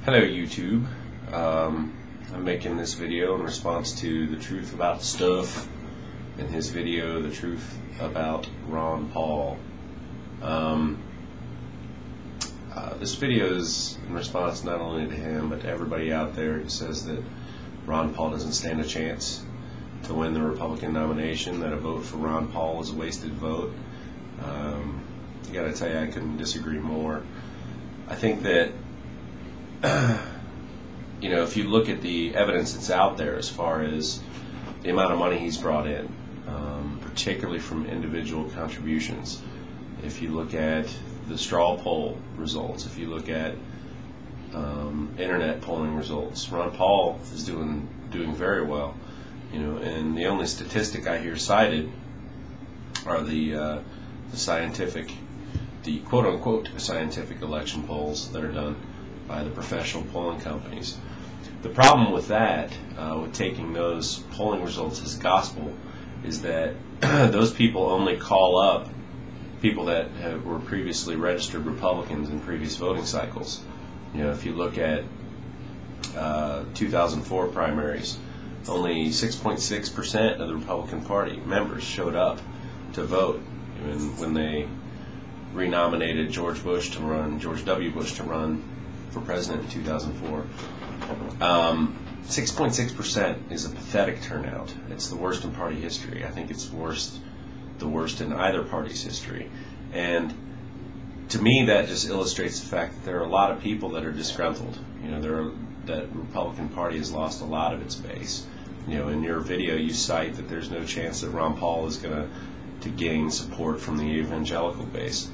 Hello YouTube. I'm making this video in response to The Truth About Stuff in his video The Truth About Ron Paul. This video is in response not only to him but to everybody out there who says that Ron Paul doesn't stand a chance to win the Republican nomination, that a vote for Ron Paul is a wasted vote. I gotta tell you, I couldn't disagree more. I think that if you look at the evidence that's out there as far as the amount of money he's brought in, particularly from individual contributions, if you look at the straw poll results, if you look at internet polling results, Ron Paul is doing very well. And the only statistic I hear cited are the quote-unquote scientific election polls that are done by the professional polling companies. The problem with that, with taking those polling results as gospel, is that those people only call up people that were previously registered Republicans in previous voting cycles. If you look at 2004 primaries, only 6.6% of the Republican Party members showed up to vote when they renominated George W. Bush to run for president in 2004. 6.6% is a pathetic turnout. It's the worst in party history. I think it's the worst in either party's history. And to me, that just illustrates the fact that there are a lot of people that are disgruntled. That Republican Party has lost a lot of its base. In your video, you cite that there's no chance that Ron Paul is going to gain support from the evangelical base.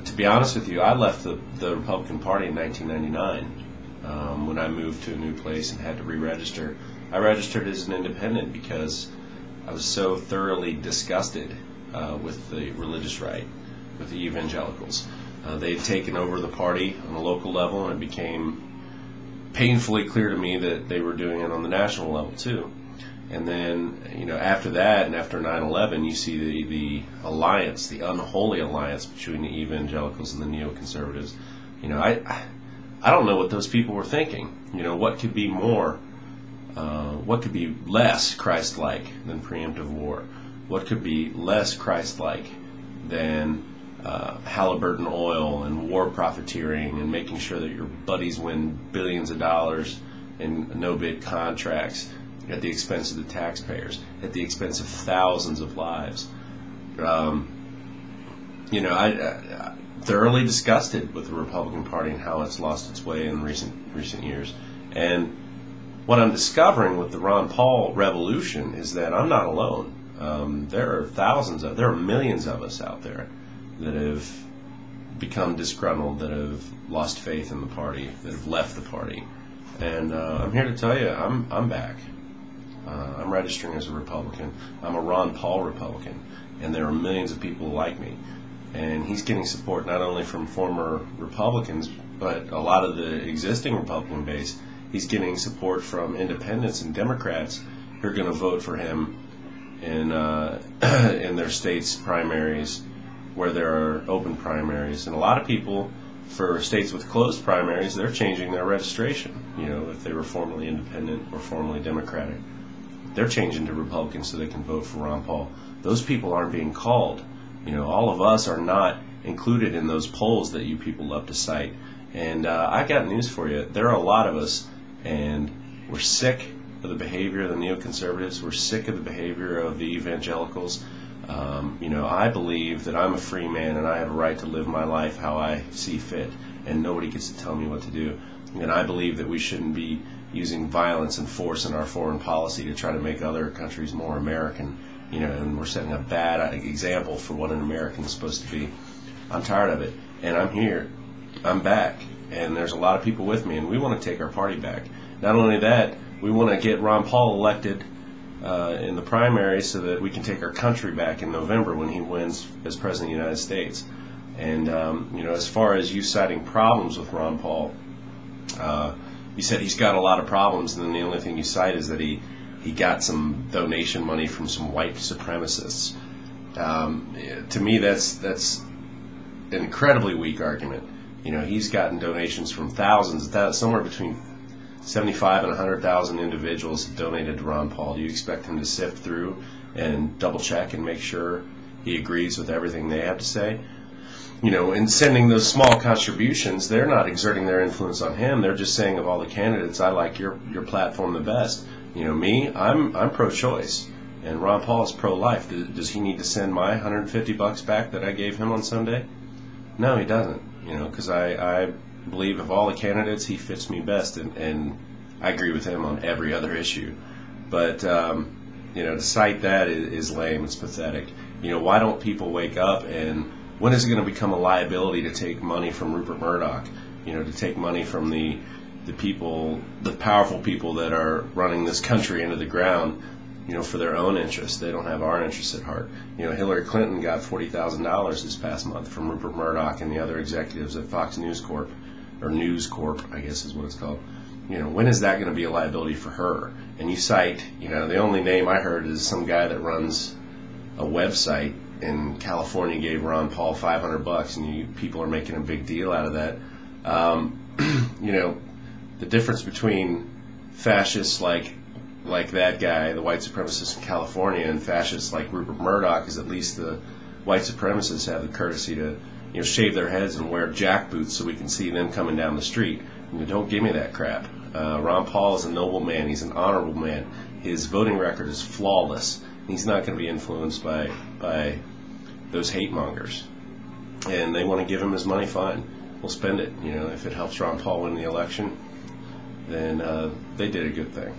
To be honest with you, I left the Republican Party in 1999 when I moved to a new place and had to re-register. I registered as an independent because I was so thoroughly disgusted with the religious right, with the evangelicals. They'd taken over the party on a local level, and it became painfully clear to me that they were doing it on the national level too. And then, after that, and after 9/11, you see the alliance, the unholy alliance between the evangelicals and the neoconservatives. I don't know what those people were thinking. What could be more, what could be less Christ-like than preemptive war? What could be less Christ-like than Halliburton oil and war profiteering and making sure that your buddies win billions of dollars in no-bid contracts at the expense of the taxpayers, at the expense of thousands of lives? I'm thoroughly disgusted with the Republican Party and how it's lost its way in recent years. And what I'm discovering with the Ron Paul revolution is that I'm not alone. There are millions of us out there that have become disgruntled, that have lost faith in the party, that have left the party. And I'm here to tell you, I'm back. I'm registering as a Republican. I'm a Ron Paul Republican, and there are millions of people like me. And he's getting support not only from former Republicans, but a lot of the existing Republican base. He's getting support from independents and Democrats who are going to vote for him in their states' primaries, where there are open primaries. And a lot of people, for states with closed primaries, they're changing their registration. If they were formerly independent or formerly Democratic, they're changing to Republican so they can vote for Ron Paul. Those people aren't being called. All of us are not included in those polls that you people love to cite. And I got news for you. There are a lot of us, and we're sick of the behavior of the neoconservatives. We're sick of the behavior of the evangelicals. I believe that I'm a free man and I have a right to live my life how I see fit, and nobody gets to tell me what to do. And I believe that we shouldn't be using violence and force in our foreign policy to try to make other countries more American. And we're setting a bad example for what an American is supposed to be. I'm tired of it, and I'm here. I'm back, and there's a lot of people with me, and we want to take our party back. Not only that, we want to get Ron Paul elected in the primary so that we can take our country back in November when he wins as President of the United States. And, as far as you citing problems with Ron Paul, you said he's got a lot of problems, and then the only thing you cite is that he got some donation money from some white supremacists. To me, that's an incredibly weak argument. He's gotten donations from thousands, somewhere between 75 and 100,000 individuals have donated to Ron Paul. Do you expect him to sift through and double check and make sure he agrees with everything they have to say? In sending those small contributions, they're not exerting their influence on him. They're just saying, of all the candidates, I like your platform the best. Me, I'm pro-choice, and Ron Paul is pro-life. Does he need to send my $150 back that I gave him on Sunday? No, he doesn't. Because I believe of all the candidates, he fits me best, and I agree with him on every other issue. But to cite that is lame. It's pathetic. Why don't people wake up, and when is it going to become a liability to take money from Rupert Murdoch? To take money from the people, the powerful people that are running this country into the ground, for their own interests. They don't have our interests at heart. Hillary Clinton got $40,000 this past month from Rupert Murdoch and the other executives at Fox News Corp, or News Corp, I guess is what it's called. When is that going to be a liability for her? And you cite, the only name I heard is some guy that runs a website in California gave Ron Paul $500, and people are making a big deal out of that. The difference between fascists like that guy, the white supremacist in California, and fascists like Rupert Murdoch is at least the white supremacists have the courtesy to shave their heads and wear jackboots so we can see them coming down the street. Don't give me that crap. Ron Paul is a noble man. He's an honorable man. His voting record is flawless. He's not going to be influenced by those hate mongers. And they want to give him his money, fine. We'll spend it. If it helps Ron Paul win the election, then they did a good thing.